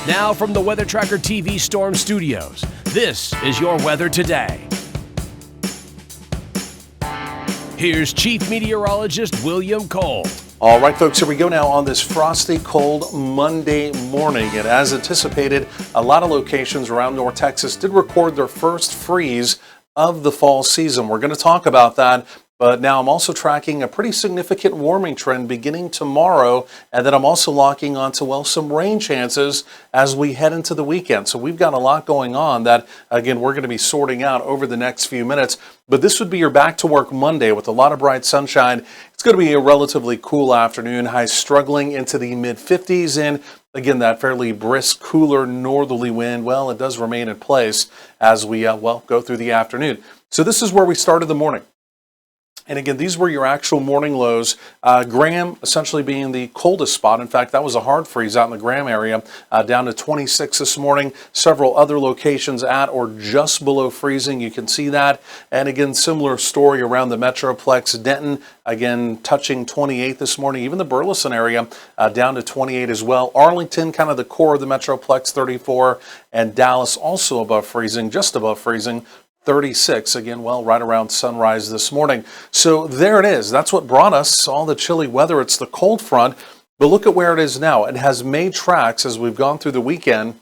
Now from the Weather Tracker TV Storm Studios, this is your weather today. Here's Chief Meteorologist William Cole. All right, folks, here we go now on this frosty, cold Monday morning. And as anticipated, a lot of locations around North Texas did record their first freeze of the fall season. We're going to talk about that. But now I'm also tracking a pretty significant warming trend beginning tomorrow, and then I'm also locking onto, well, some rain chances as we head into the weekend. So we've got a lot going on that, again, we're going to be sorting out over the next few minutes. But this would be your back to work Monday with a lot of bright sunshine. It's going to be a relatively cool afternoon, highs struggling into the mid-50s, and again, that fairly brisk, cooler northerly wind, well, it does remain in place as we, go through the afternoon. So this is where we started the morning. And again, these were your actual morning lows. Graham essentially being the coldest spot. In fact, that was a hard freeze out in the Graham area, down to 26 this morning. Several other locations at or just below freezing. You can see that. And again, similar story around the Metroplex. Denton, again, touching 28 this morning. Even the Burleson area down to 28 as well. Arlington, kind of the core of the Metroplex, 34. And Dallas also above freezing, just above freezing. 36, again, well, right around sunrise this morning. So there it is. That's what brought us all the chilly weather. It's the cold front, but look at where it is now. It has made tracks as we've gone through the weekend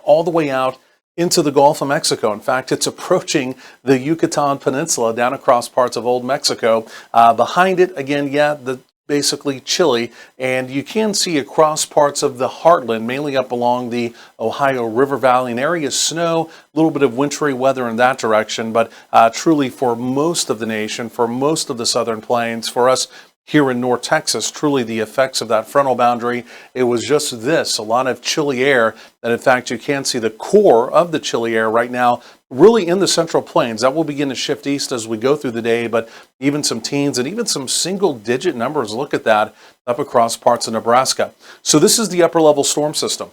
all the way out into the Gulf of Mexico. In fact, it's approaching the Yucatan Peninsula down across parts of Old Mexico. Behind it, again, basically chilly, and you can see across parts of the heartland, mainly up along the Ohio River Valley, an area of snow, a little bit of wintry weather in that direction, but truly for most of the nation, for most of the southern plains, for us here in North Texas, truly the effects of that frontal boundary, it was just this, a lot of chilly air, that in fact you can see the core of the chilly air right now really in the central plains. That will begin to shift east as we go through the day, but even some teens and even some single-digit numbers, look at that, up across parts of Nebraska. So this is the upper-level storm system.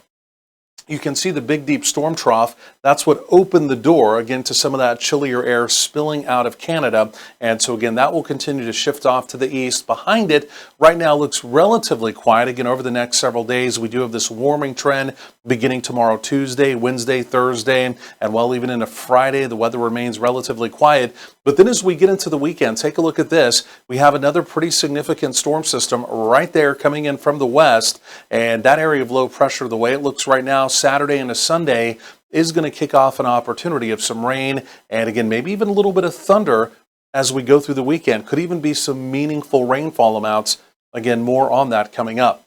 You can see the big deep storm trough. That's what opened the door, again, to some of that chillier air spilling out of Canada. And so, again, that will continue to shift off to the east. Behind it, right now, looks relatively quiet. Again, over the next several days, we do have this warming trend beginning tomorrow, Tuesday, Wednesday, Thursday, and well, even into Friday, the weather remains relatively quiet. But then as we get into the weekend, take a look at this. We have another pretty significant storm system right there coming in from the west. And that area of low pressure, the way it looks right now, Saturday and a Sunday, is going to kick off an opportunity of some rain and, again, maybe even a little bit of thunder as we go through the weekend. Could even be some meaningful rainfall amounts. Again, more on that coming up.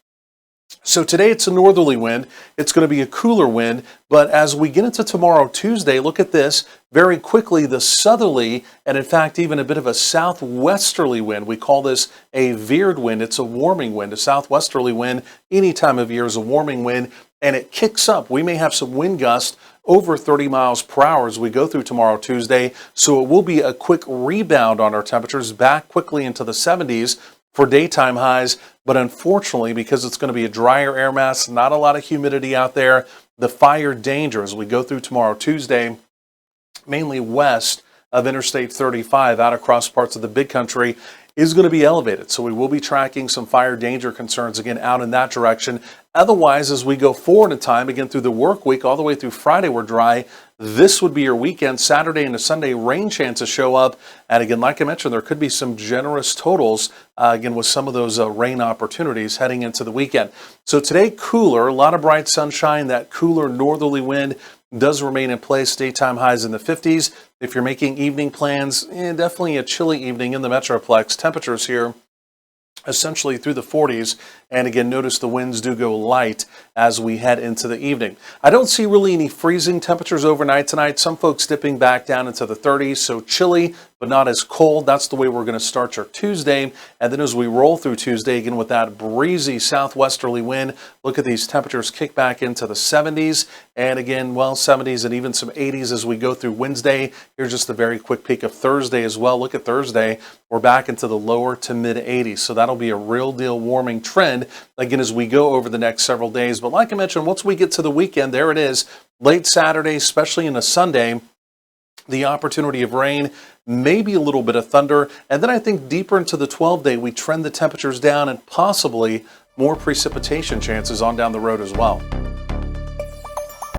So today it's a northerly wind. It's going to be a cooler wind, but as we get into tomorrow, Tuesday, look at this. Very quickly, the southerly and in fact even a bit of a southwesterly wind. We call this a veered wind. It's a warming wind. A southwesterly wind any time of year is a warming wind, and it kicks up. We may have some wind gusts over 30 miles per hour as we go through tomorrow, Tuesday. So it will be a quick rebound on our temperatures back quickly into the 70s. For daytime highs, but unfortunately, because it's going to be a drier air mass, not a lot of humidity out there, the fire danger as we go through tomorrow, Tuesday, mainly west of Interstate 35 out across parts of the big country, is going to be elevated. So we will be tracking some fire danger concerns again out in that direction. Otherwise, as we go forward in time, again through the work week, all the way through Friday, we're dry. This would be your weekend. Saturday and a Sunday, rain chances show up. And again, like I mentioned, there could be some generous totals, again, with some of those rain opportunities heading into the weekend. So today, cooler, a lot of bright sunshine. That cooler northerly wind does remain in place. Daytime highs in the 50s. If you're making evening plans, definitely a chilly evening in the Metroplex. Temperatures here essentially through the 40s. And again, notice the winds do go light as we head into the evening. I don't see really any freezing temperatures overnight tonight. Some folks dipping back down into the 30s, so chilly, but not as cold. That's the way we're going to start our Tuesday. And then as we roll through Tuesday, again, with that breezy southwesterly wind, look at these temperatures kick back into the 70s. And again, well, 70s and even some 80s as we go through Wednesday. Here's just a very quick peek of Thursday as well. Look at Thursday. We're back into the lower to mid 80s. So that'll be a real deal warming trend, again, as we go over the next several days. But like I mentioned, once we get to the weekend, there it is. Late Saturday, especially in a Sunday, the opportunity of rain, maybe a little bit of thunder. And then I think deeper into the 12-day, we trend the temperatures down and possibly more precipitation chances on down the road as well.